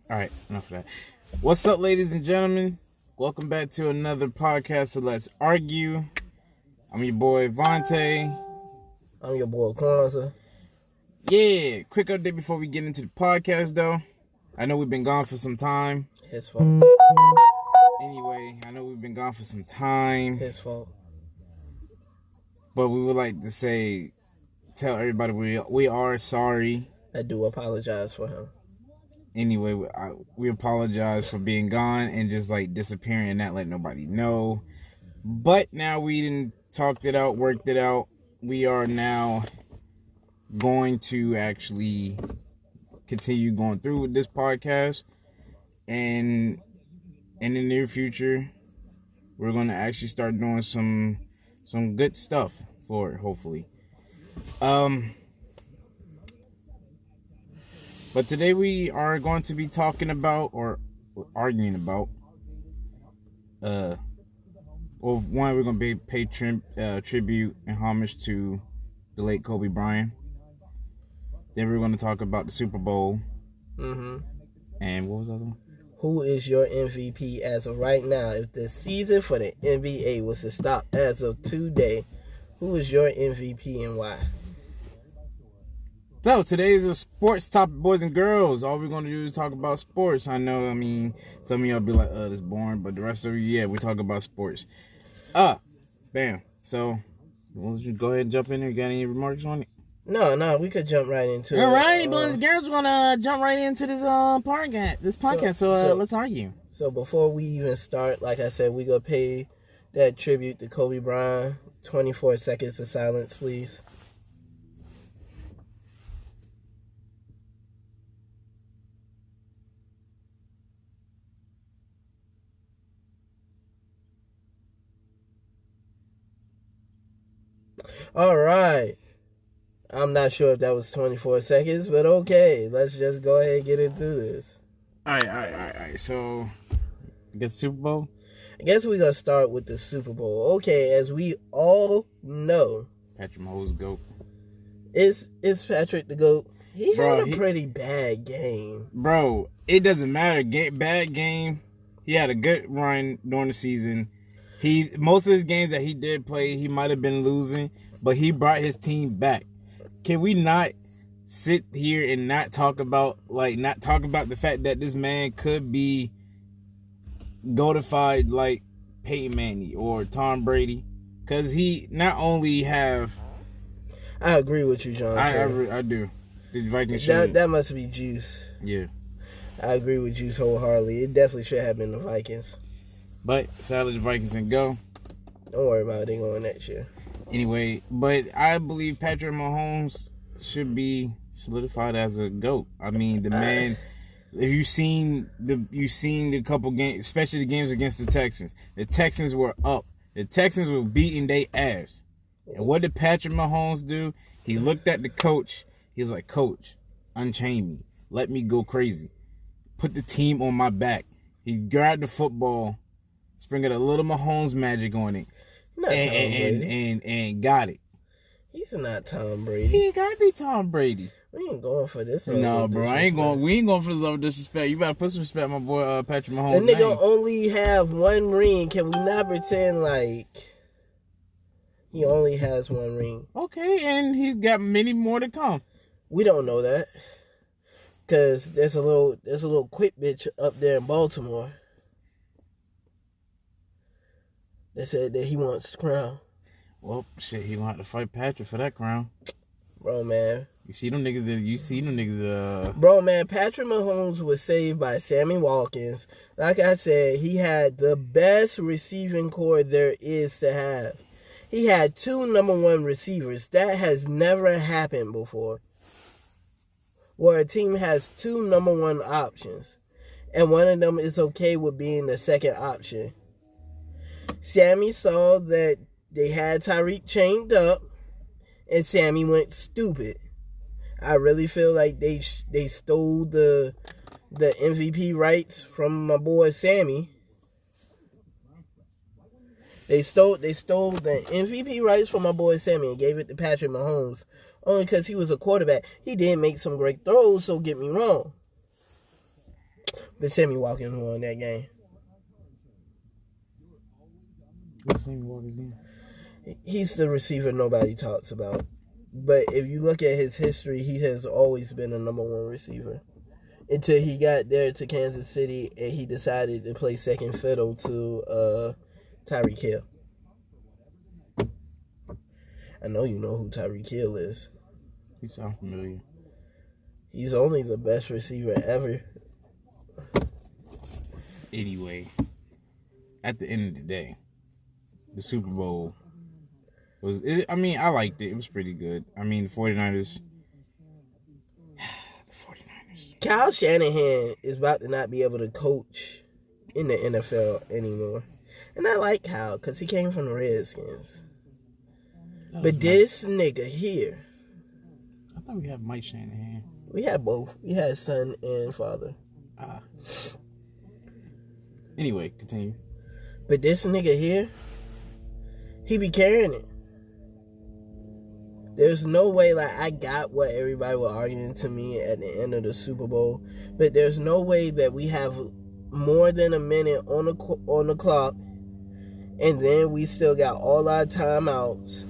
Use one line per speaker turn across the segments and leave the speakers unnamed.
All right, enough of that. What's up, ladies and gentlemen? Welcome back to another podcast of Let's Argue. I'm your boy Vontae.
I'm your boy Kwanzaa.
Yeah, quick update before we get into the podcast, though. I know we've been gone for some time.
His fault.
Anyway, I know we've been gone for some time.
His fault.
But we would like to tell everybody we are sorry.
I do apologize for him.
Anyway, we apologize for being gone and just disappearing and not letting nobody know. But now we didn't talked it out, worked it out. We are now going to actually continue going through with this podcast, and in the near future, we're going to actually start doing some good stuff for it, hopefully. But today we are going to be talking about or arguing about we're going to be pay tribute and homage to the late Kobe Bryant. Then we're going to talk about the Super Bowl.
Mm-hmm.
And what was the other one?
Who is your MVP as of right now? If the season for the NBA was to stop as of today, who is your MVP and why?
So today is a sports topic, boys and girls. All we're going to do is talk about sports. I know, some of y'all be like, that's boring. But the rest of you, yeah, we talk about sports. Bam. So, we'll just go ahead and jump in there. Got any remarks on it?
No, we could jump right into it.
All right, boys and girls, we're going to jump right into this podcast. So let's argue.
So before we even start, like I said, we going to pay that tribute to Kobe Bryant. 24 seconds of silence, please. All right. I'm not sure if that was 24 seconds, but okay. Let's just go ahead and get into this.
All right. So, I guess Super Bowl?
I guess we're going to start with the Super Bowl. Okay, as we all know,
Patrick Mahomes, GOAT.
It's Patrick the GOAT. He had a pretty bad game.
Bro, it doesn't matter. Bad game. He had a good run during the season. Most of his games that he did play, he might have been losing, but he brought his team back. Can we not sit here and not talk about the fact that this man could be goatified like Peyton Manning or Tom Brady? Because he not only have...
I agree with you, John.
I do. The Vikings should...
That must be Juice.
Yeah.
I agree with Juice wholeheartedly. It definitely should have been the Vikings.
But sadly, the Vikings didn't go.
Don't worry about it. They're going next year.
Anyway, but I believe Patrick Mahomes should be solidified as a GOAT. I mean, the man... If you've seen the couple games, especially the games against the Texans were up. The Texans were beating their ass. And what did Patrick Mahomes do? He looked at the coach. He was like, "Coach, unchain me. Let me go crazy. Put the team on my back." He grabbed the football, sprinkled a little Mahomes magic on it, and got it.
He's not Tom Brady.
He gotta be Tom Brady.
We ain't going for this.
No, bro, we ain't going for this level of disrespect. You better put some respect, my boy Patrick Mahomes.
The nigga only have one ring. Can we not pretend like he only has one ring?
Okay, and he's got many more to come.
We don't know that, cause there's a little quick bitch up there in Baltimore that said that he wants the crown.
Well, shit, he gonna have to fight Patrick for that crown.
Bro, man.
You see them niggas.
Bro, man, Patrick Mahomes was saved by Sammy Watkins. Like I said, he had the best receiving core there is to have. He had 2 number 1 receivers. That has never happened before. Where a team has 2 number 1 options. And one of them is okay with being the second option. Sammy saw that they had Tyreek chained up. And Sammy went stupid. I really feel like they stole the MVP rights from my boy Sammy. They stole the MVP rights from my boy Sammy and gave it to Patrick Mahomes. Only because he was a quarterback. He did make some great throws, so get me wrong. But Sammy Watkins won that game.
What's Sammy Watkins' game?
He's the receiver nobody talks about. But if you look at his history, he has always been a number one receiver. Until he got there to Kansas City and he decided to play second fiddle to Tyreek Hill. I know you know who Tyreek Hill is.
He sounds familiar.
He's only the best receiver ever.
Anyway, at the end of the day, the Super Bowl was, I liked it. It was pretty good. I mean, the 49ers.
Kyle Shanahan is about to not be able to coach in the NFL anymore. And I like Kyle because he came from the Redskins. But this nigga here.
I thought we had Mike Shanahan.
We had both. We had son and father.
Anyway, continue.
But this nigga here, he be carrying it. There's no way, like, I got what everybody was arguing to me at the end of the Super Bowl, but there's no way that we have more than a minute on the clock, and then we still got all our timeouts,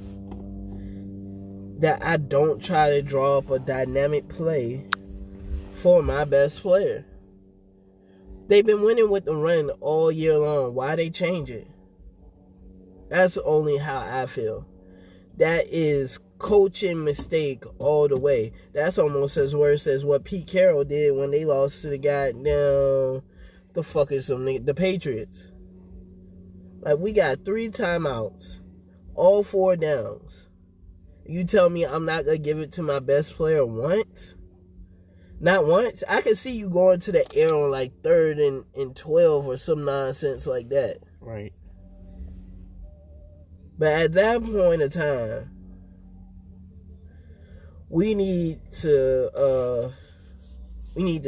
that I don't try to draw up a dynamic play for my best player. They've been winning with the run all year long. Why they change it? That's only how I feel. That is coaching mistake all the way. That's almost as worse as what Pete Carroll did when they lost to the goddamn the Patriots. Like, we got 3 timeouts, all 4 downs. You tell me I'm not gonna give it to my best player once? Not once. I can see you going to the air on like 3rd and 12 or some nonsense like that.
Right.
But at that point in time, we need to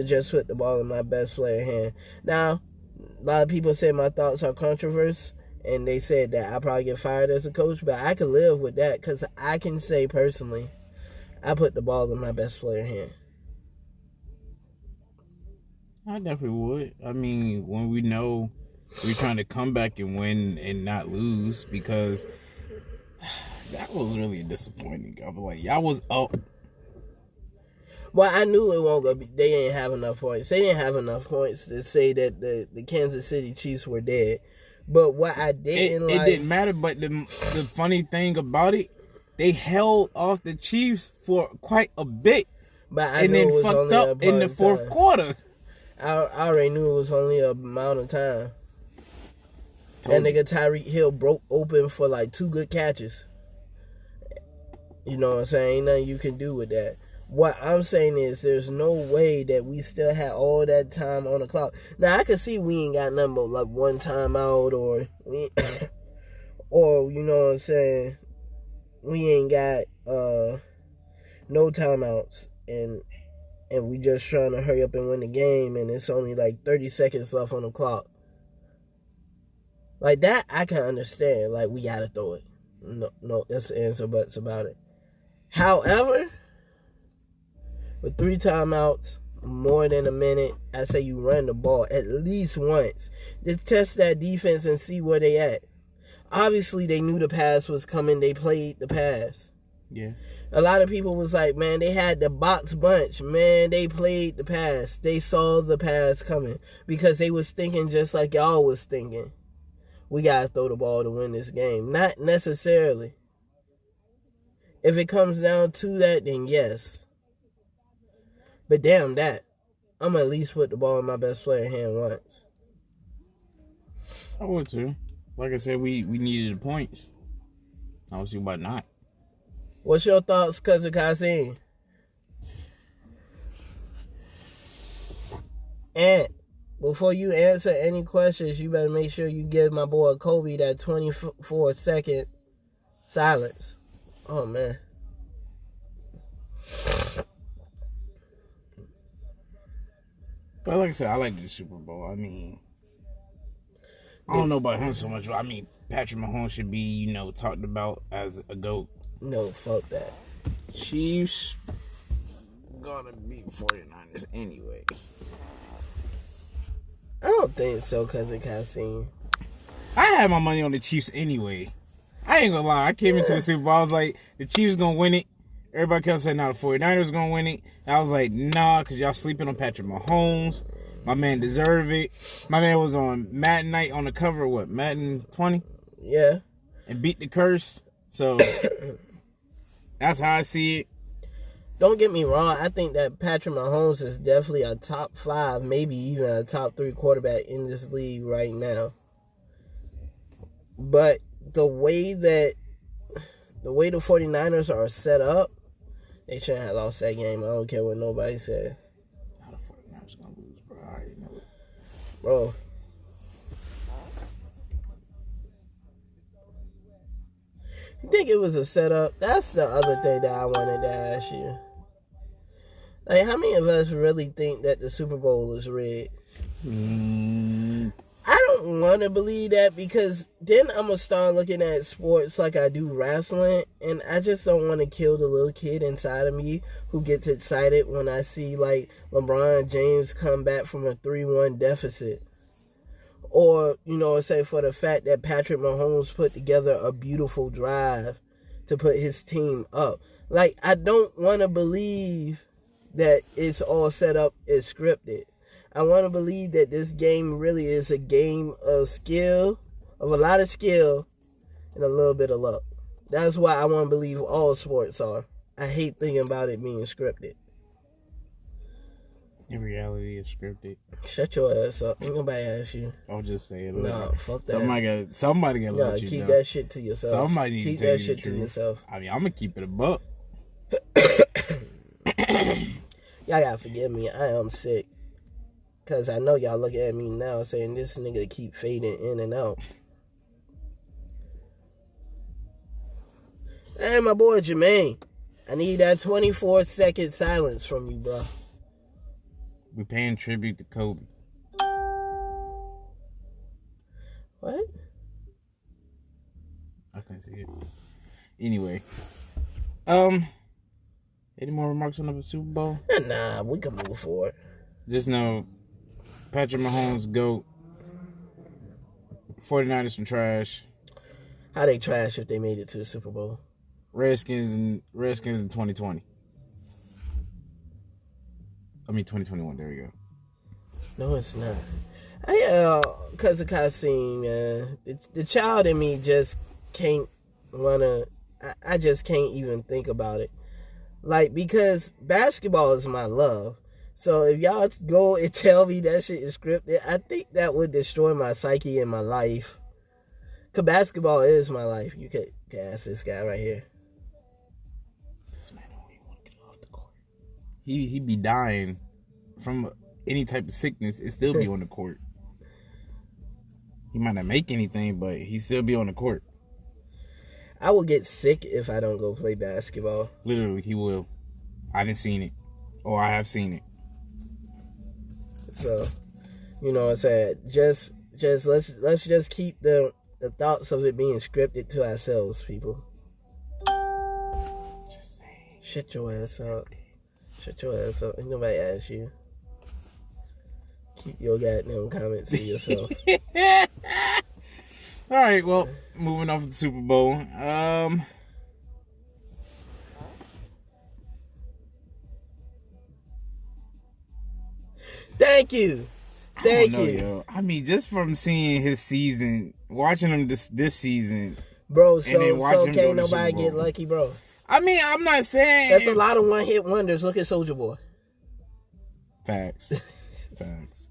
just put the ball in my best player hand. Now, a lot of people say my thoughts are controversial, and they said that I probably get fired as a coach, but I can live with that because I can say personally, I put the ball in my best player hand.
I definitely would. I mean, when we know we're trying to come back and win and not lose, because that was really disappointing. I was like, y'all was up.
Well, I knew it won't go. They didn't have enough points. They didn't have enough points to say that the Kansas City Chiefs were dead. But what I didn't
it didn't matter. But the funny thing about it, they held off the Chiefs for quite a bit, and then fucked up in the fourth quarter.
I already knew it was only a amount of time. That nigga Tyreek Hill broke open for like 2 good catches. You know what I'm saying? Ain't nothing you can do with that. What I'm saying is there's no way that we still had all that time on the clock. Now, I can see we ain't got nothing but like 1 timeout or you know what I'm saying? We ain't got no timeouts and we just trying to hurry up and win the game, and it's only like 30 seconds left on the clock. Like that, I can understand. Like, we gotta throw it. No, that's the answer, buts about it. However, with 3 timeouts, more than a minute, I say you run the ball at least once. Just test that defense and see where they at. Obviously, they knew the pass was coming. They played the pass.
Yeah.
A lot of people was like, man, they had the box bunch. Man, they played the pass. They saw the pass coming because they was thinking just like y'all was thinking. We got to throw the ball to win this game. Not necessarily. If it comes down to that, then yes. But damn that. I'm at least put the ball in my best player hand once.
I would too. Like I said, we needed the points. I don't see why not.
What's your thoughts, Cousin Kasim? And before you answer any questions, you better make sure you give my boy Kobe that 24-second silence. Oh, man.
But like I said, I like the Super Bowl. I mean, I don't know about him so much. I mean, Patrick Mahomes should be, talked about as a GOAT.
No, fuck that.
Chiefs gonna beat 49ers anyway.
I don't think so, because of Kasim.
I had my money on the Chiefs anyway. I ain't gonna lie. I came into the Super Bowl. I was like, the Chiefs gonna win it. Everybody kept saying, nah, the 49ers gonna win it. And I was like, nah, because y'all sleeping on Patrick Mahomes. My man deserve it. My man was on Madden night on the cover of what? Madden 20?
Yeah.
And beat the curse. So, that's how I see it.
Don't get me wrong. I think that Patrick Mahomes is definitely a top 5, maybe even a top 3 quarterback in this league right now. But the way the 49ers are set up, they shouldn't have lost that game. I don't care what nobody said.
How the 49ers gonna lose, bro? I already know it.
Bro. You think it was a setup? That's the other thing that I wanted to ask you. Like, how many of us really think that the Super Bowl is rigged? I don't want to believe that, because then I'm going to start looking at sports like I do wrestling, and I just don't want to kill the little kid inside of me who gets excited when I see, like, LeBron James come back from a 3-1 deficit. Or, say for the fact that Patrick Mahomes put together a beautiful drive to put his team up. Like, I don't want to believe that it's all set up as scripted. I want to believe that this game really is a game of skill, of a lot of skill, and a little bit of luck. That's why I want to believe all sports are. I hate thinking about it being scripted.
In reality, it's scripted.
Shut your ass up. Ain't nobody ask you.
I'll just say it.
No, fuck that.
Somebody gotta let you know.
Keep that shit to yourself.
Somebody need
keep
to tell
that
you
shit
the truth.
to yourself.
I mean, I'm gonna keep it a buck.
Y'all gotta forgive me. I am sick. Because I know y'all looking at me now saying this nigga keep fading in and out. Hey, my boy Jermaine. I need that 24-second silence from you, bro.
We paying tribute to Kobe.
What?
I can't see it. Anyway. Any more remarks on the Super Bowl?
Nah, we can move forward.
Just know Patrick Mahomes, GOAT. 49ers some trash.
How they trash if they made it to the Super Bowl?
Redskins in 2020. I mean 2021, there we go.
No, it's not. Because of Kasim, man. The child in me just can't I just can't even think about it. Like, because basketball is my love. So if y'all go and tell me that shit is scripted, I think that would destroy my psyche and my life. Because basketball is my life. You can ask this guy right here.
This man don't even want to get off the court. He be dying from any type of sickness. It still be on the court. He might not make anything, but he still be on the court.
I will get sick if I don't go play basketball.
Literally, he will. I didn't seen it. Or I have seen it.
So, you know what I'm saying? Just let's just keep the thoughts of it being scripted to ourselves, people.
Just saying.
Shut your ass up. Shut your ass up. Ain't nobody ask you. Keep your goddamn comments to yourself.
All right, well, moving off the Super Bowl.
Thank you. Thank you.
Yo. I mean, just from seeing his season, watching him this season.
Bro, so can't nobody get lucky, bro.
I mean, I'm not saying...
That's a lot of one-hit wonders. Look at Soulja Boy.
Facts. Facts.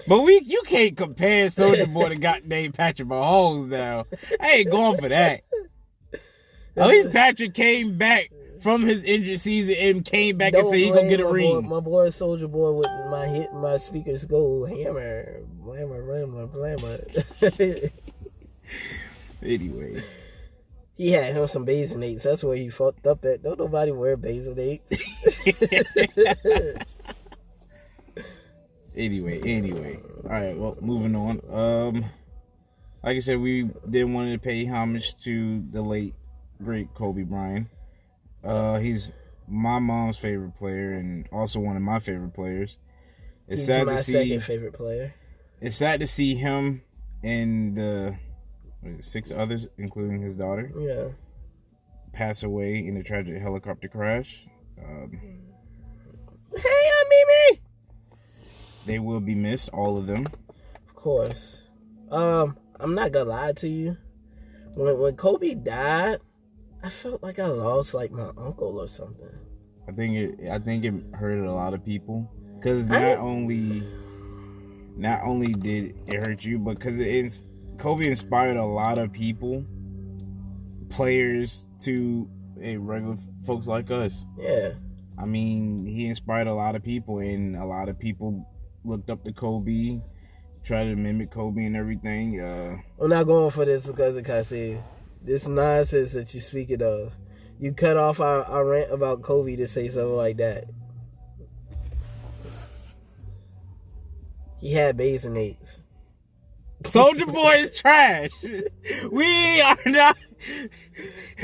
But you can't compare Soulja Boy to goddamn Patrick Mahomes now. I ain't going for that. At least Patrick came back from his injured season and came back and said he gonna get a ring.
My boy Soulja Boy with my speakers go hammer, blammer.
Anyway.
He had him some Basonates. That's where he fucked up at. Don't nobody wear Basonates.
Anyway. All right, well, moving on. Like I said, we did want to pay homage to the late, great Kobe Bryant. He's my mom's favorite player and also one of my favorite players. It's
He's
sad
my
to see.
second favorite player.
It's sad to see him and the 6 others, including his daughter,
Yeah.
pass away in a tragic helicopter crash.
Hey, Mimi.
They will be missed, all of them.
Of course. I'm not gonna lie to you. When Kobe died, I felt like I lost like my uncle or something.
I think it hurt a lot of people because not only did it hurt you, but because Kobe inspired a lot of people, players to regular folks like us.
Yeah.
I mean, he inspired a lot of people, and a lot of people looked up to Kobe, tried to mimic Kobe and everything.
I'm not going for this because of Kasi. This nonsense that you're speaking of. You cut off our rant about Kobe to say something like that. He had Basonates.
Soldier Boy is trash. We are not.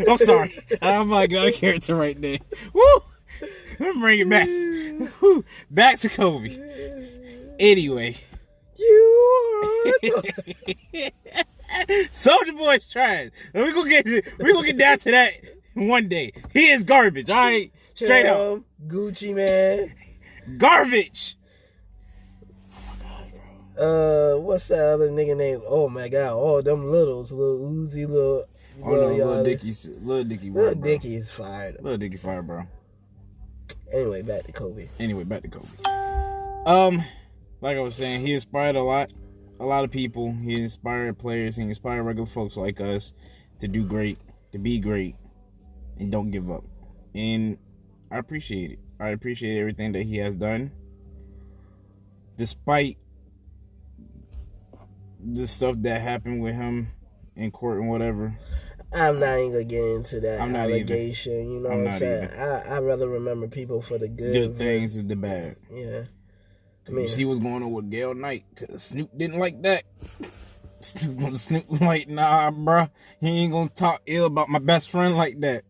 I'm sorry. I'm like out of character right there. Woo! I'm bringing it back. Woo. Back to Kobe. Anyway.
You are.
Soldier Boy is trash. We gonna get down to that one day. He is garbage. All right, straight up.
Gucci man.
Garbage.
What's that other nigga name? Oh my god, all them little Uzi, little.
Oh no, Lil Dicky. Lil
Dicky is fired.
Lil Dicky fired, bro.
Anyway, back to Kobe.
Like I was saying, he inspired a lot of people. He inspired players. He inspired regular folks like us to do great, to be great, and don't give up. And I appreciate it. I appreciate everything that he has done, despite the stuff that happened with him in court and whatever.
I'm not even gonna get into that allegation.
Either.
You know what I'm saying? I'd rather remember people for the good
things than the bad.
Yeah.
I mean, you see what's going on with Gail Knight, because Snoop didn't like that. Snoop was like, nah, bruh, he ain't gonna talk ill about my best friend like that.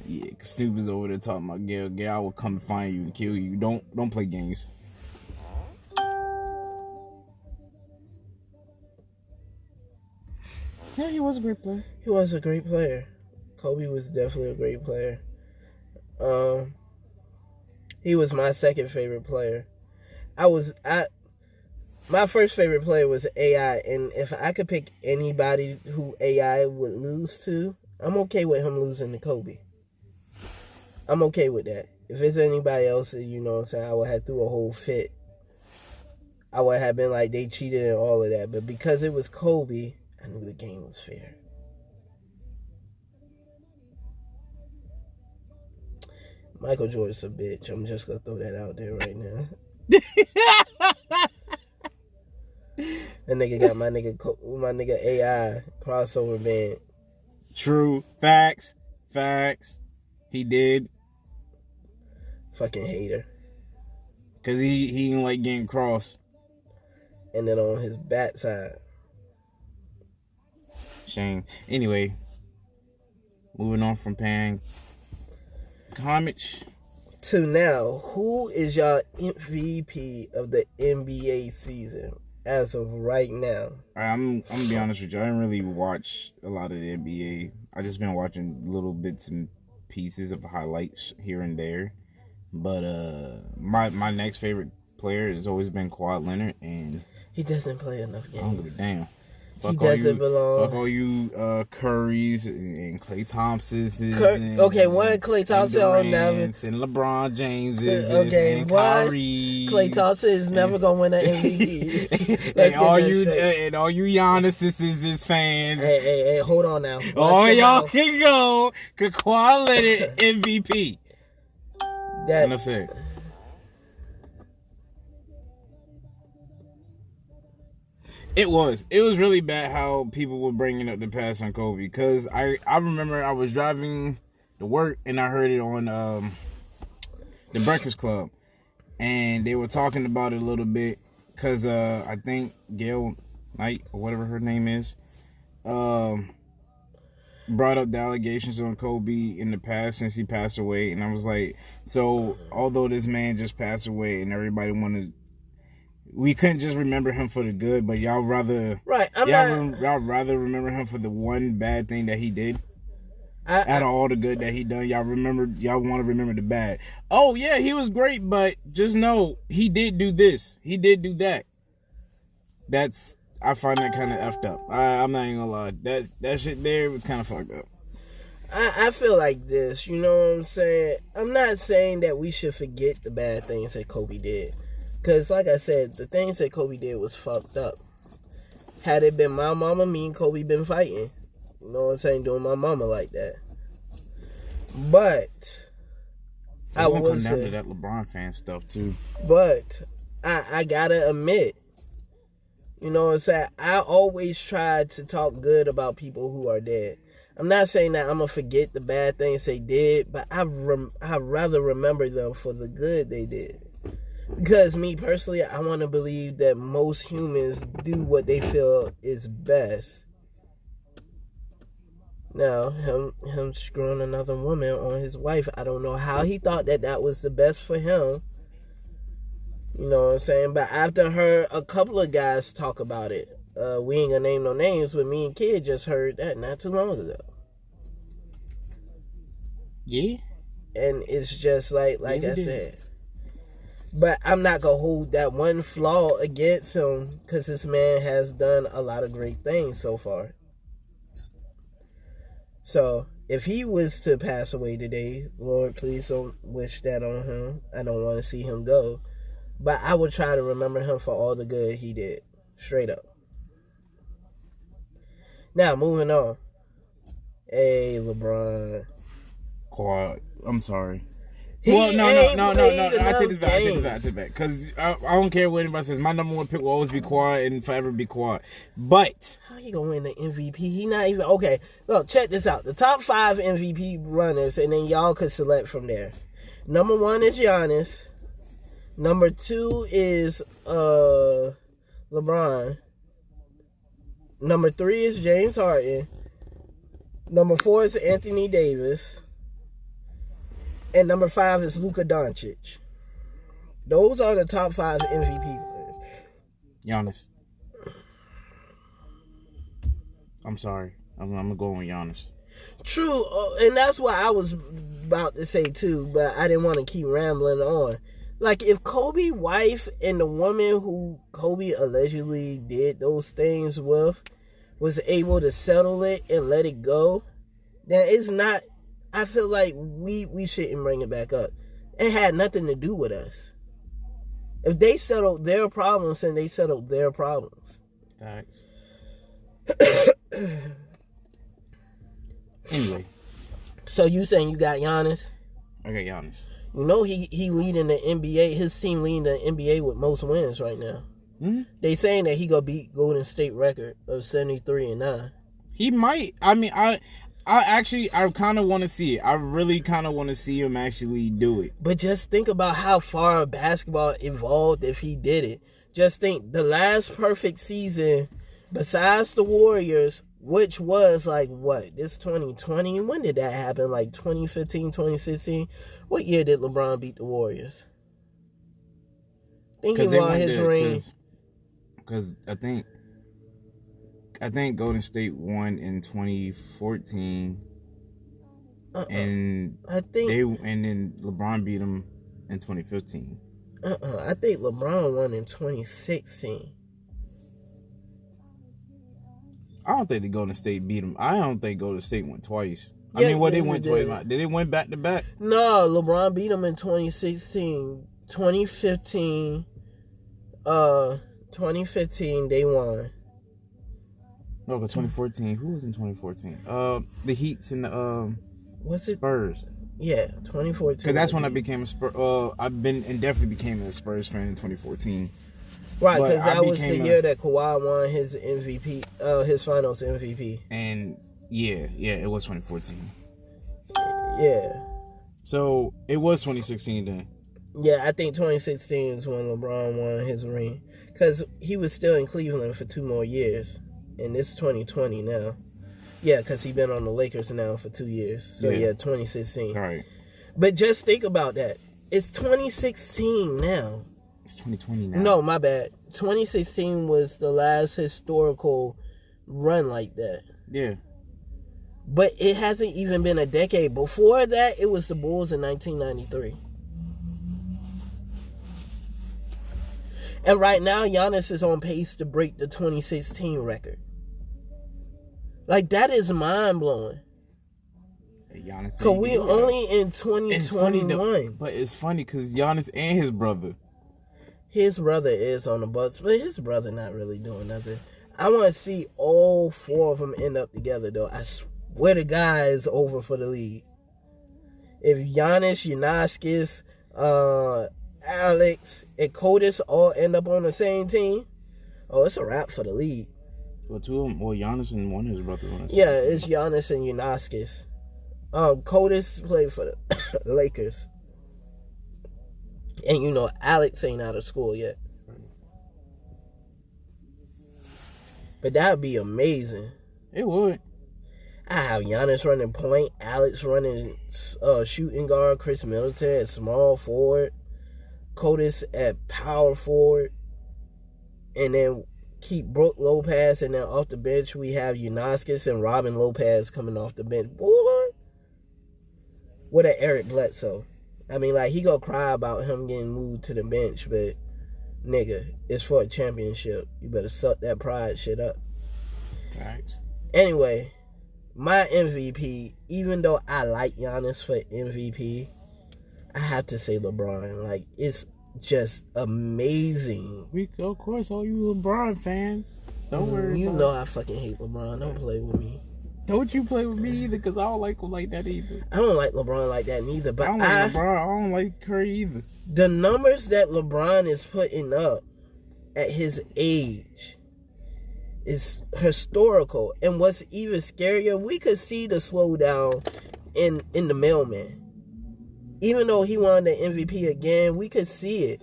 Yeah, because Snoop is over there talking about Gail. Gail will come and find you and kill you. Don't play games. Yeah, he was a great player.
He was a great player. Kobe was definitely a great player. He was my second favorite player. My first favorite player was AI, and if I could pick anybody who AI would lose to, I'm okay with him losing to Kobe. I'm okay with that. If it's anybody else, you know what I'm saying, I would have threw a whole fit. I would have been like, they cheated and all of that. But because it was Kobe, I knew the game was fair. Michael Jordan's a bitch. I'm just going to throw that out there right now. That nigga got my nigga AI crossover band.
True. Facts. He did.
Fucking hater.
Because he didn't like getting crossed.
And then on his bat side.
Shame. Anyway, moving on from paying homage
to now, who is y'all MVP of the NBA season as of right now?
I'm gonna be honest with you. I didn't really watch a lot of the NBA. I just been watching little bits and pieces of highlights here and there. But my next favorite player has always been Kawhi Leonard, and
he doesn't play enough games.
I don't give a damn.
He doesn't belong.
Fuck all you Currys and Klay Thompsons.
Okay, one Klay Thompson on never.
And LeBron Jameses.
Okay,
and
one
Kyrie.
Klay Thompson is never gonna win an MVP.
and all you Giannis fans.
Hey, hold on now.
All y'all can go. Kawhi Leonard MVP. Enough said. It was really bad how people were bringing up the past on Kobe, because I remember I was driving to work and I heard it on the Breakfast Club, and they were talking about it a little bit because I think Gail Knight or whatever her name is brought up the allegations on Kobe in the past since he passed away, and I was like, so although this man just passed away and everybody wanted we couldn't just remember him for the good, but y'all rather
right.
y'all rather remember him for the one bad thing that he did. Out of all the good that he done, y'all want to remember the bad. Oh yeah, he was great, but just know he did do this. He did do that. I find that kind of effed up. I'm not even gonna lie. That shit there was kind of fucked up.
I feel like this, you know what I'm saying? I'm not saying that we should forget the bad things that Kobe did. Because like I said, the things that Kobe did was fucked up. Had it been my mama, me and Kobe been fighting. You know what I'm saying? Doing my mama like that. But
I will come down to that LeBron fan stuff too.
But I gotta admit, you know what I'm saying? I always try to talk good about people who are dead. I'm not saying that I'm gonna forget the bad things they did, but I rather remember them for the good they did. Because me personally, I want to believe that most humans do what they feel is best. Now, him screwing another woman on his wife, I don't know how he thought that was the best for him. You know what I'm saying? But after heard a couple of guys talk about it, we ain't gonna name no names, but me and Kid just heard that not too long ago.
Yeah.
And it's just like I said. But I'm not gonna hold that one flaw against him, because this man has done a lot of great things so far. So, if he was to pass away today, Lord, please don't wish that on him. I don't want to see him go. But I would try to remember him for all the good he did. Straight up. Now, moving on. Hey, LeBron.
Quiet. I'm sorry. No. I take it back. Because I don't care what anybody says. My number one pick will always be Kawhi and forever be Kawhi. But
how he gonna win the MVP? He not even okay. Look, check this out. The top 5 MVP runners, and then y'all could select from there. Number 1 is Giannis. Number 2 is LeBron. Number 3 is James Harden. Number 4 is Anthony Davis. And number 5 is Luka Doncic. Those are the top 5 MVP players.
Giannis. I'm sorry. I'm going to go with Giannis.
True. And that's what I was about to say too, but I didn't want to keep rambling on. Like, if Kobe's wife and the woman who Kobe allegedly did those things with was able to settle it and let it go, then it's not... I feel like we shouldn't bring it back up. It had nothing to do with us. If they settled their problems, then they settled their problems.
Facts. Anyway.
So you saying you got Giannis?
I got Giannis.
You know he leading the NBA. His team leading the NBA with most wins right now.
Mm-hmm.
They saying that he gonna beat Golden State record of 73-9.
He might. I mean, I kind of want to see it. I really kind of want to see him actually do it.
But just think about how far basketball evolved if he did it. Just think, the last perfect season, besides the Warriors, which was like, what, this 2020? When did that happen? Like 2015, 2016? What year did LeBron beat the Warriors? I think he won his ring.
Because I think Golden State won in 2014, and then LeBron beat them in 2015.
I think LeBron won in 2016.
I don't think the Golden State beat them. I don't think Golden State won twice. Yeah, they went twice. Did they win back to back?
No, LeBron beat them in 2016. 2015, 2015 they won.
No, but 2014. Who was in 2014? The Heats and the
what's it?
Spurs.
Yeah, 2014.
Because that's when I became a Spurs. Definitely became a Spurs fan in 2014.
Right, because that was the year that Kawhi won his MVP, his Finals MVP.
And yeah, it was 2014.
Yeah.
So it was 2016 then.
Yeah, I think 2016 is when LeBron won his ring, because he was still in Cleveland for 2 more years. And it's 2020 now. Yeah, because he's been on the Lakers now for 2 years. So, yeah 2016.
All right.
But just think about that. It's 2016 now.
It's 2020 now.
No, my bad. 2016 was the last historical run like that.
Yeah.
But it hasn't even been a decade. Before that, it was the Bulls in 1993. And right now, Giannis is on pace to break the 2016 record. Like, that is mind-blowing.
Giannis.
Because we only in 2021.
But it's funny because Giannis and his brother.
His brother is on the Bucks, but his brother not really doing nothing. I want to see all four of them end up together, though. I swear to God, it's over for the league. If Giannis, Giannis, Alex, and Codis all end up on the same team, oh, it's a wrap for the league.
Well, two of them, well, Giannis and one of his brothers.
Yeah, it's Giannis and Giannis. Codis played for the Lakers. And you know, Alex ain't out of school yet. But that would be amazing.
It would.
I have Giannis running point, Alex running shooting guard, Chris Middleton at small forward, Codis at power forward, and then keep Brook Lopez, and then off the bench we have Giannis and Robin Lopez coming off the bench. Boy, what a Eric Bledsoe. I mean, like, he gonna cry about him getting moved to the bench, but nigga, it's for a championship. You better suck that pride shit up.
Thanks.
Anyway, my MVP, even though I like Giannis for MVP, I have to say LeBron. Like, it's just amazing.
Of course, all you LeBron fans. Don't worry.
You know I fucking hate LeBron. Don't play with me.
Don't you play with me either, because I don't like him like that either.
I don't like LeBron like that neither, but
I don't like LeBron. I don't like Curry either.
The numbers that LeBron is putting up at his age is historical. And what's even scarier, we could see the slowdown in the mailman. Even though he won the MVP again, we could see it.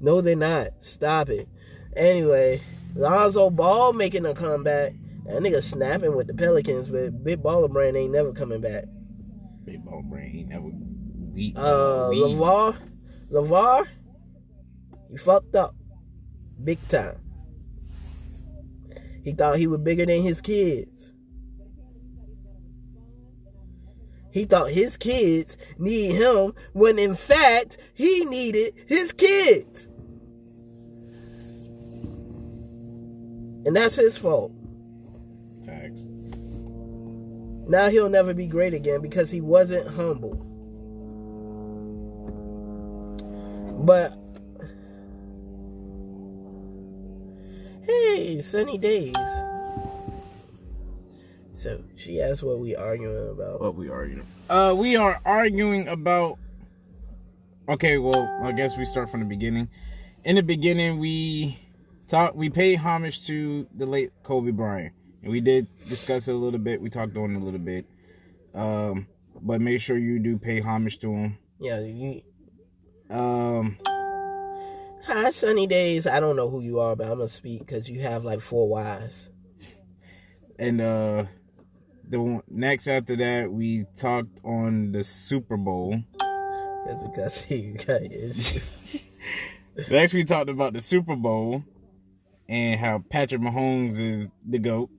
No, they're not. Stop it. Anyway, Lonzo Ball making a comeback. That nigga snapping with the Pelicans, but Big Baller Brand ain't never coming back.
Big Baller Brand ain't never.
LeVar, he fucked up. Big time. He thought he was bigger than his kids. He thought his kids need him when in fact he needed his kids. And that's his fault.
Facts.
Now he'll never be great again because he wasn't humble. But hey, sunny days. So she asked what we arguing about.
What we arguing? We are arguing about. Okay, well, I guess we start from the beginning. In the beginning, we paid homage to the late Kobe Bryant, and we did discuss it a little bit. We talked on it a little bit, but make sure you do pay homage to him.
Yeah. Hi, sunny days. I don't know who you are, but I'm gonna speak because you have like 4 wives.
And the next after that, we talked on the Super Bowl.
That's because you got issues.
Next, we talked about the Super Bowl and how Patrick Mahomes is the GOAT.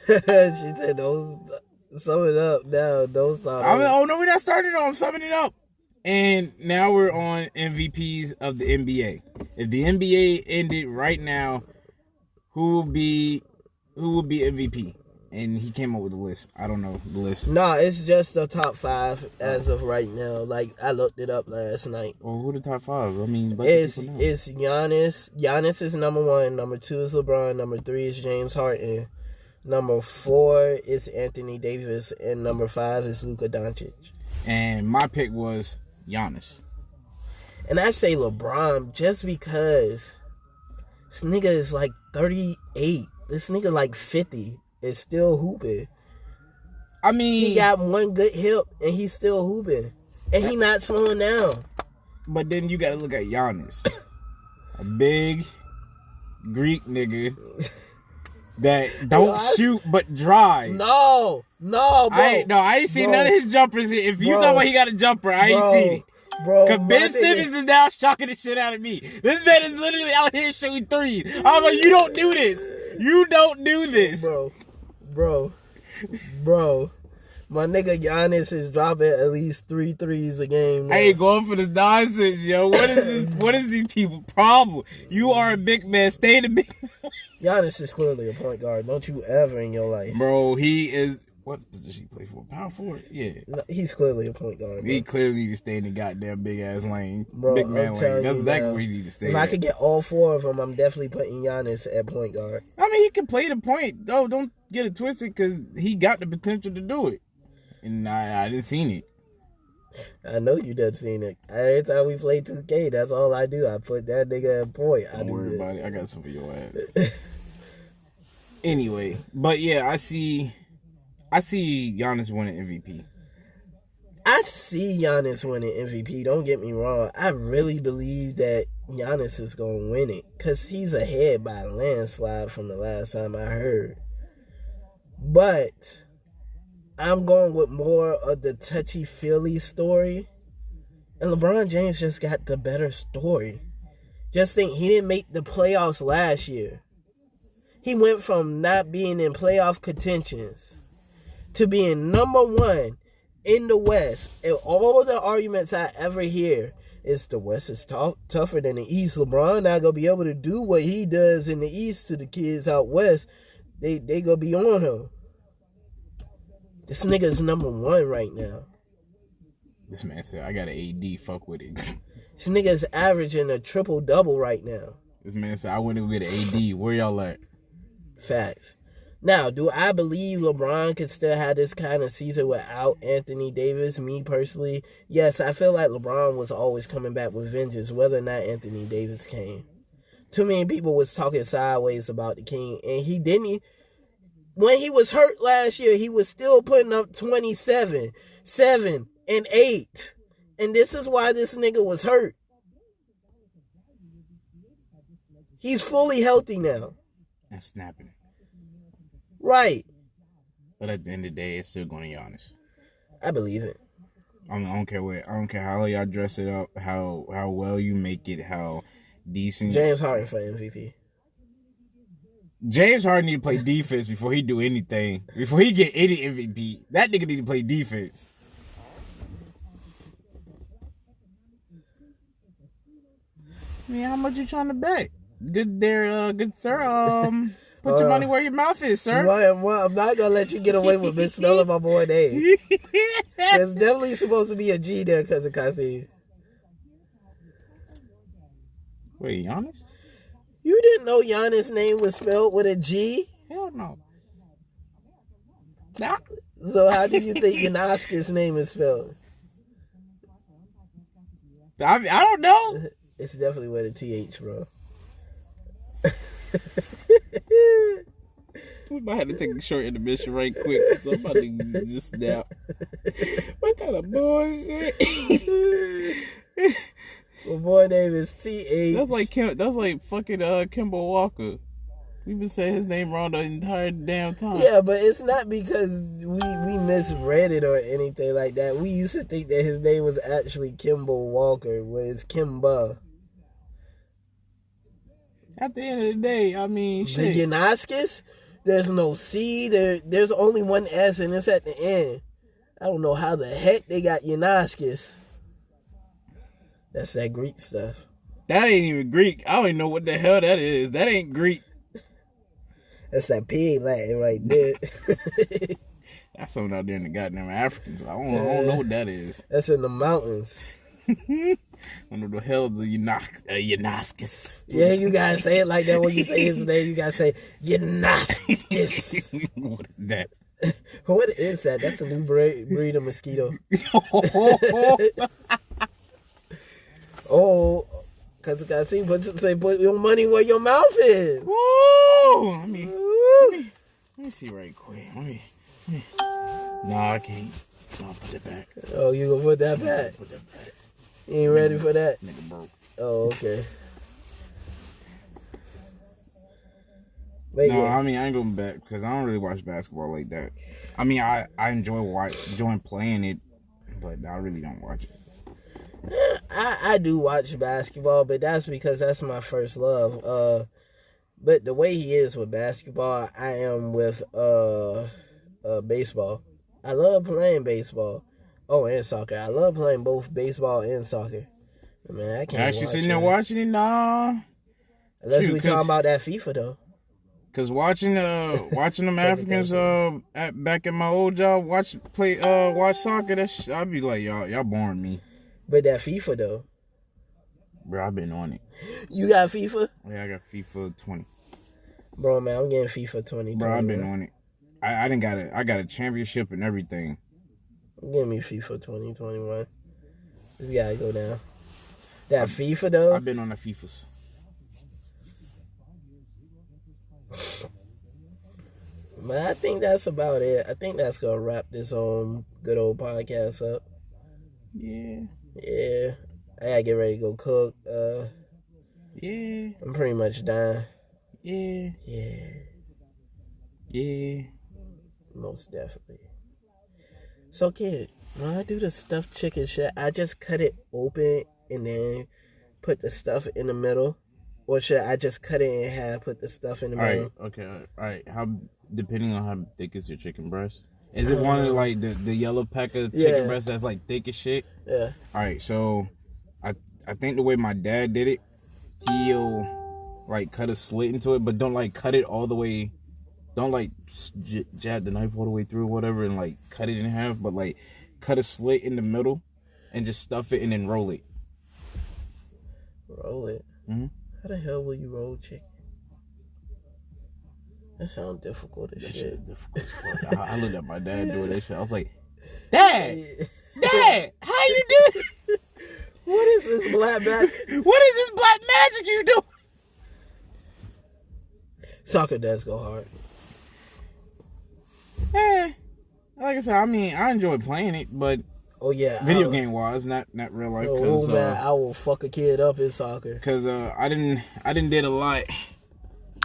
She said, "Don't sum it up now. Don't start."
Oh no, we're not starting. No, I'm summing it up. And now we're on MVPs of the NBA. If the NBA ended right now, who will be MVP? And he came up with a list. I don't know the list.
No, it's just the top 5 as of right now. Like, I looked it up last night.
Well, who are the top 5? I mean,
it's Giannis. Giannis is number 1. Number 2 is LeBron. Number 3 is James Harden. Number 4 is Anthony Davis. And number 5 is Luka Doncic.
And my pick was Giannis.
And I say LeBron just because this nigga is like 38. This nigga like 50 is still hooping.
I mean,
he got one good hip and he's still hooping. And he not slowing down.
But then you gotta look at Giannis. A big Greek nigga that don't shoot but drive.
No. No, bro.
I ain't seen none of his jumpers. If you talking about he got a jumper, I ain't seen it.
Bro,
Cause Ben Simmons is now shocking the shit out of me. This man is literally out here shooting threes. I was like, you don't do this. You don't do this.
Bro. My nigga Giannis is dropping at least 3 threes a game now.
I ain't going for this nonsense, yo. What is this? What is these people problem? You are a big man. Stay in the big man.
Giannis is clearly a point guard. Don't you ever in your life.
Bro, he is. What position he play for? Power forward? Yeah.
No, he's clearly a point guard. Bro.
He clearly need to stay in the goddamn big ass lane.
Bro,
big man lane. That's exactly where he need to stay.
If I could get all 4 of them, I'm definitely putting Giannis at point guard.
I mean, he can play the point, though. Don't get it twisted, because he got the potential to do it. And I didn't seen it.
I know you done seen it. Every time we play 2K, that's all I do. I put that nigga at point.
Don't worry about it. I got some of your ass. Anyway, but yeah, I see Giannis winning MVP.
I see Giannis winning MVP. Don't get me wrong. I really believe that Giannis is going to win it because he's ahead by a landslide from the last time I heard. But I'm going with more of the touchy-feely story. And LeBron James just got the better story. Just think, he didn't make the playoffs last year. He went from not being in playoff contentions to being number 1 in the West. And all the arguments I ever hear is the West is tougher than the East. LeBron not going to be able to do what he does in the East to the kids out West. They going to be on him. This nigga is number 1 right now.
This man said, I got an AD, fuck with it.
This nigga is averaging a triple-double right now.
This man said, I wouldn't get an AD. Where y'all at?
Facts. Now, do I believe LeBron could still have this kind of season without Anthony Davis? Me personally, yes, I feel like LeBron was always coming back with vengeance, whether or not Anthony Davis came. Too many people was talking sideways about the King, and he didn't. When he was hurt last year, he was still putting up 27, 7, and 8. And this is why this nigga was hurt. He's fully healthy now.
And snapping.
Right.
But at the end of the day, it's still going to Giannis.
I believe it.
I don't care how y'all dress it up, how well you make it, how decent.
James Harden for MVP.
James Harden need to play defense before he do anything. Before he get any MVP, that nigga need to play defense. I mean, how much you trying to bet? Good there, good sir. Put your money where your mouth is, sir.
Well, I'm not gonna let you get away with misspelling my boy name. There's definitely supposed to be a G there because of Kasim.
Wait, Giannis?
You didn't know Giannis' name was spelled with a G?
Hell no.
Nah. So how do you think Giannis' name is spelled?
I don't know.
It's definitely with a TH, bro.
We might have to take a short intermission right quick. Somebody just snap. What kind of bullshit?
My boy name is TH.
That's like fucking Kemba Walker. We've been saying his name wrong the entire damn time.
Yeah, but it's not because we misread it or anything like that. We used to think that his name was actually Kemba Walker, when it's Kimba.
At the end of the day, I mean, shit.
The Giannis, there's no C. There's only one S, and it's at the end. I don't know how the heck they got Giannis. That's that Greek stuff.
That ain't even Greek. I don't even know what the hell that is. That ain't Greek.
That's that pig Latin right there.
That's something out there in the goddamn Africans. I don't know what that is.
That's in the mountains.
I don't know the hell is a Giannis.
Yeah, you gotta say it like that when you say his name. You gotta say Giannis.
What is that?
What is that? That's a new breed of mosquito. Oh, because I see put your money where your mouth is.
Woo! Let me see right quick. Nah, I can't. No, I'll put it back.
Oh, you gonna put that back?
Put that back.
You ain't ready for that?
Nigga broke.
Oh, okay. But
No,
yeah.
I mean I ain't going back because I don't really watch basketball like that. I mean I enjoy playing it, but I really don't watch it.
I do watch basketball, but that's because that's my first love. But the way he is with basketball, I am with baseball. I love playing baseball. Oh, and soccer. I love playing both baseball and soccer. Man, I can't
Actually
watch
sitting there
it.
watching it, nah.
Unless
Shoot,
we talking about that FIFA though.
Cause watching them Africans back at my old job watch soccer, I'd be like y'all boring me.
But that FIFA though.
Bro, I've been on it.
You got FIFA?
Yeah, I got FIFA 20.
Bro, man, I'm getting FIFA 20.
Bro, I've been on it. I got a championship and everything.
Give me FIFA 2021. This gotta go down. That FIFA though.
I've been on the FIFAs.
But I think that's about it. I think that's gonna wrap this good old podcast up.
Yeah.
Yeah. I gotta get ready to go cook.
Yeah.
I'm pretty much done.
Yeah.
Yeah.
Yeah.
Most definitely. So kid, when I do the stuffed chicken shit, I just cut it open and then put the stuff in the middle. Or should I just cut it in half, put the stuff in the middle?
Alright, okay, alright. How depending on how thick is your chicken breast? Is it one of like the yellow packer chicken breast that's like thick as shit?
Yeah.
Alright, so I think the way my dad did it, he'll like cut a slit into it, but don't like cut it all the way. Don't like jab the knife all the way through or whatever and like cut it in half, but like cut a slit in the middle and just stuff it and then roll it.
Roll it?
Mm-hmm.
How the hell will you roll chicken? That sounds difficult as
That
shit.
shit is difficult as fuck. I looked at my dad doing that shit. I was like, Dad, how you do it?
What is this black magic?
What is this black magic you do?
Soccer does go hard.
Like I said, I mean, I enjoy playing it, but
Oh yeah,
video game wise, not real life.
Oh man, I will fuck a kid up in soccer.
Cause I didn't did a lot.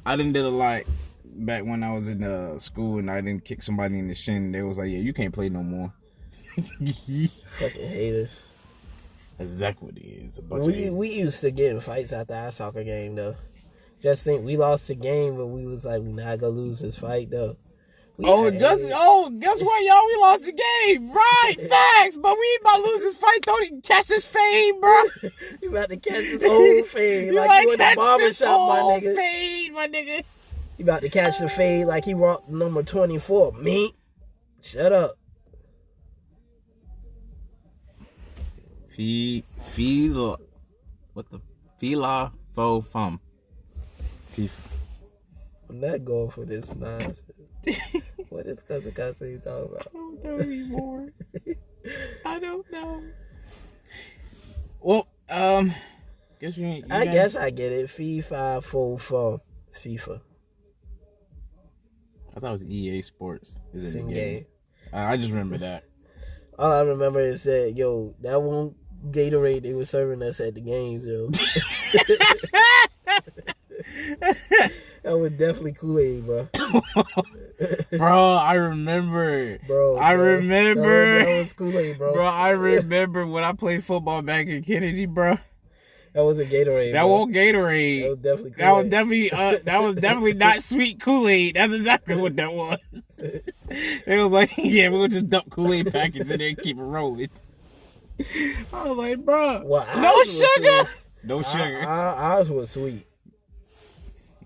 I didn't did a lot back when I was in school, and I didn't kick somebody in the shin. They was like, "Yeah, you can't play no more."
Fucking haters.
That's exactly what it is.
We used to get in fights after our soccer game though. Just think we lost the game, but we was like, we not gonna lose this fight though.
Guess what, y'all? We lost the game. Right, facts. But we ain't about to lose this fight. Don't even catch this fade, bro.
You about to catch this whole fade like you in the barbershop, my nigga.
Fade, my nigga.
You about to catch the fade like he rocked number 24. Me? Shut up.
Fila. What the? Fila fo fum. FIFA.
I'm not going for this nonsense. What is Cousin you talking about?
I don't know anymore. I don't know. Well, guess
I guess I get it. FIFA, full fun. FIFA.
I thought it was EA Sports. Is it
Same
a game? I just remember that.
All I remember is that, yo, that one Gatorade they were serving us at the games, yo. That was definitely Kool-Aid, bro.
Bro, I remember.
Bro,
I remember.
That was Kool-Aid, bro.
Bro, I remember when I played football back in Kennedy, bro.
That was a Gatorade.
That wasn't Gatorade.
That was definitely Kool-Aid.
That was definitely not sweet Kool-Aid. That's exactly what that was. It was like, yeah, we'll just dump Kool-Aid packets in there and keep it rolling. I was like, bro, no sugar. No sugar.
Ours was sweet.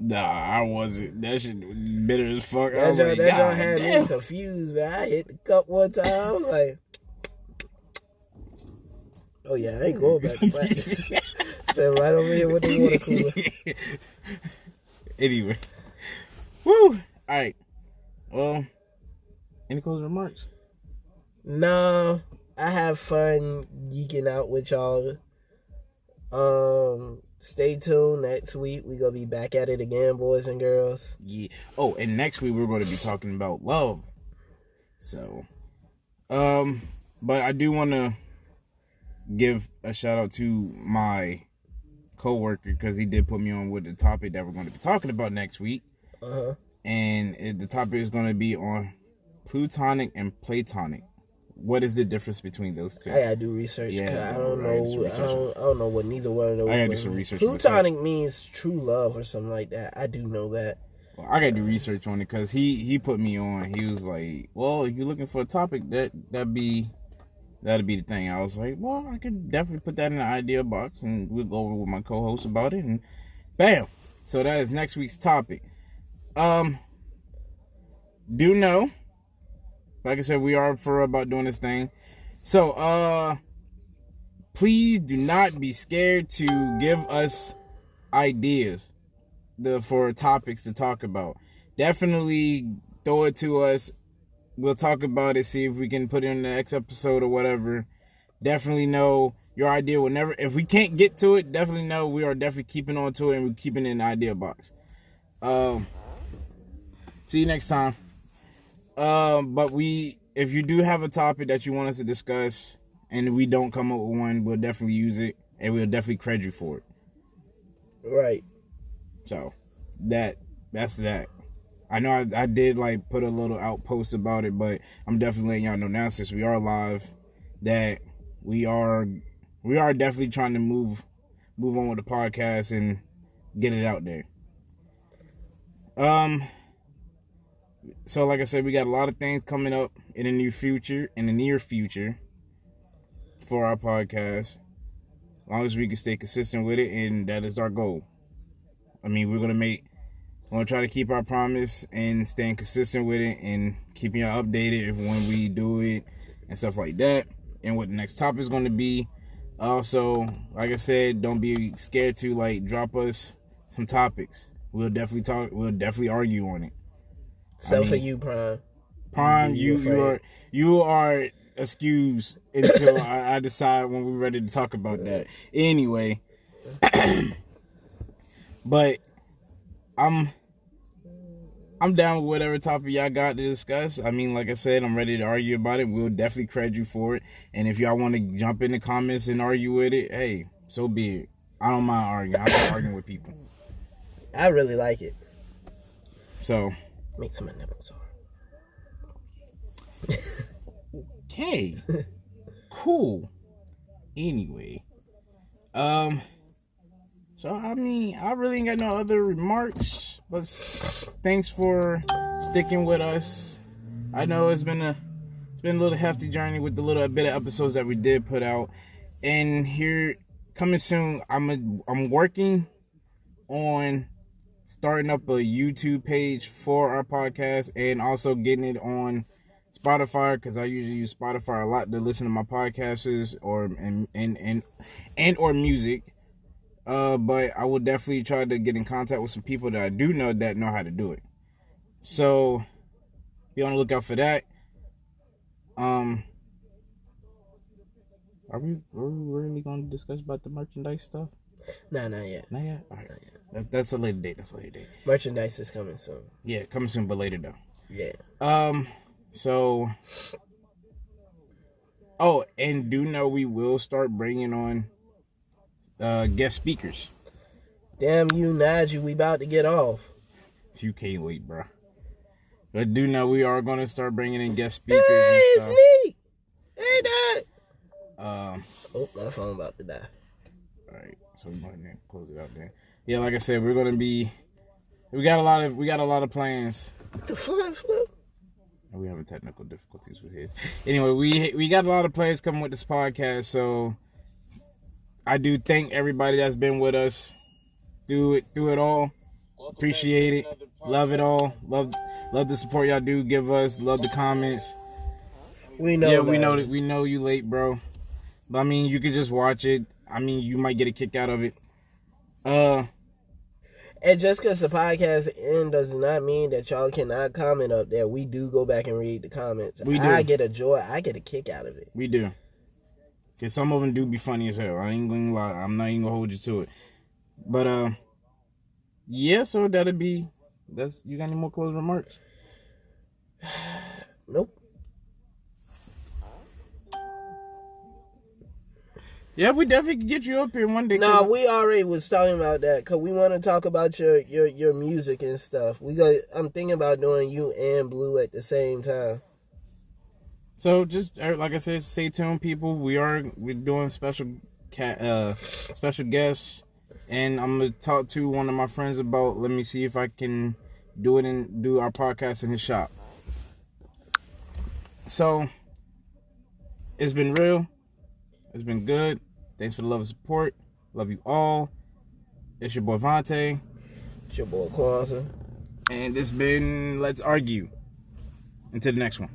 Nah, I wasn't. That shit was bitter as fuck.
That y'all had me confused, man. I hit the cup one time. I was like, oh yeah, I ain't going back to practice. Said right over here with the water cooler.
Anyway. Woo! Alright. Well, any closing remarks?
No. I have fun geeking out with y'all. Stay tuned. Next week we gonna be back at it again, boys and girls.
Yeah. Oh, and next week we're going to be talking about love. So, but I do want to give a shout out to my coworker because he did put me on with the topic that we're going to be talking about next week. and the topic is going to be on Plutonic and Platonic. What is the difference between those two?
I gotta do research.
Yeah,
I don't know. I don't know what neither one of those.
I gotta do some research.
Plutonic means true love or something like that. I do know that.
Well, I gotta do research on it because he put me on. He was like, "Well, if you're looking for a topic, that'd be the thing." I was like, "Well, I could definitely put that in the idea box, and we'll go over with my co-host about it." And bam! So that is next week's topic. Do know, like I said, we are for about doing this thing. So, please do not be scared to give us ideas for topics to talk about. Definitely throw it to us. We'll talk about it, see if we can put it in the next episode or whatever. Definitely know your idea will never, if we can't get to it, definitely know we are definitely keeping on to it and we're keeping it in the idea box. See you next time. But if you do have a topic that you want us to discuss and we don't come up with one, we'll definitely use it and we'll definitely credit you for it.
Right.
So that's that. I know I did like put a little outpost about it, but I'm definitely letting y'all know now, since we are live, that we are definitely trying to move on with the podcast and get it out there. So like I said, we got a lot of things coming up in the near future for our podcast. As long as we can stay consistent with it, and that is our goal. I mean, we're gonna try to keep our promise and staying consistent with it and keeping you updated when we do it and stuff like that, and what the next topic is going to be. Also, like I said, don't be scared to like drop us some topics. We'll definitely talk. We'll definitely argue on it.
Except for you, Prime.
Prime, you are excused until I decide when we're ready to talk about that. Anyway, but I'm down with whatever topic y'all got to discuss. I mean, like I said, I'm ready to argue about it. We'll definitely credit you for it. And if y'all want to jump in the comments and argue with it, hey, so be it. I don't mind arguing. I like arguing with people.
I really like it.
So
makes my nipples hard.
Okay. Cool. Anyway. So, I mean, I really ain't got no other remarks, but thanks for sticking with us. I know it's been a little hefty journey with the little bit of episodes that we did put out. And here, coming soon, I'm working on starting up a YouTube page for our podcast and also getting it on Spotify, because I usually use Spotify a lot to listen to my podcasts or music. But I will definitely try to get in contact with some people that I do know that know how to do it. So be on the lookout for that. Are we really going to discuss about the merchandise stuff?
No, not yet.
Not yet? All right. That's a later date.
Merchandise is coming soon.
Yeah, coming soon, but later though.
Yeah.
So. Oh, and do know we will start bringing on guest speakers.
Damn you, Najee, we about to get off.
You can't wait, bro. But do know we are going to start bringing in guest speakers
and stuff. Hey, it's me. Hey, Dad. Oh, my phone about to die.
All right, so we're going to close it out there. Yeah, like I said, we're going to be. We got a lot of plans.
The flying flip.
We having technical difficulties with his. Anyway, we got a lot of plans coming with this podcast, so I do thank everybody that's been with us through it all. Appreciate it. Love it all. Love the support y'all do give us. Love the comments.
We know.
Yeah, we know you late, bro. But I mean, you could just watch it. I mean, you might get a kick out of it.
And just because the podcast end does not mean that y'all cannot comment up there. We do go back and read the comments.
We do.
I get a joy. I get a kick out of it.
We do. Because some of them do be funny as hell. I ain't going to lie. I'm not even going to hold you to it. But, yeah, so that'll be... You got any more closing remarks?
Nope.
Yeah, we definitely can get you up here one day.
No, we already was talking about that because we want to talk about your music and stuff. I'm thinking about doing you and Blue at the same time.
So just like I said, stay tuned, people. We're doing special guests, and I'm gonna talk to one of my friends about. Let me see if I can do our podcast in his shop. So it's been real. It's been good. Thanks for the love and support. Love you all. It's your boy Vontae.
It's your boy Kwanzaa.
And it's been Let's Argue. Until the next one.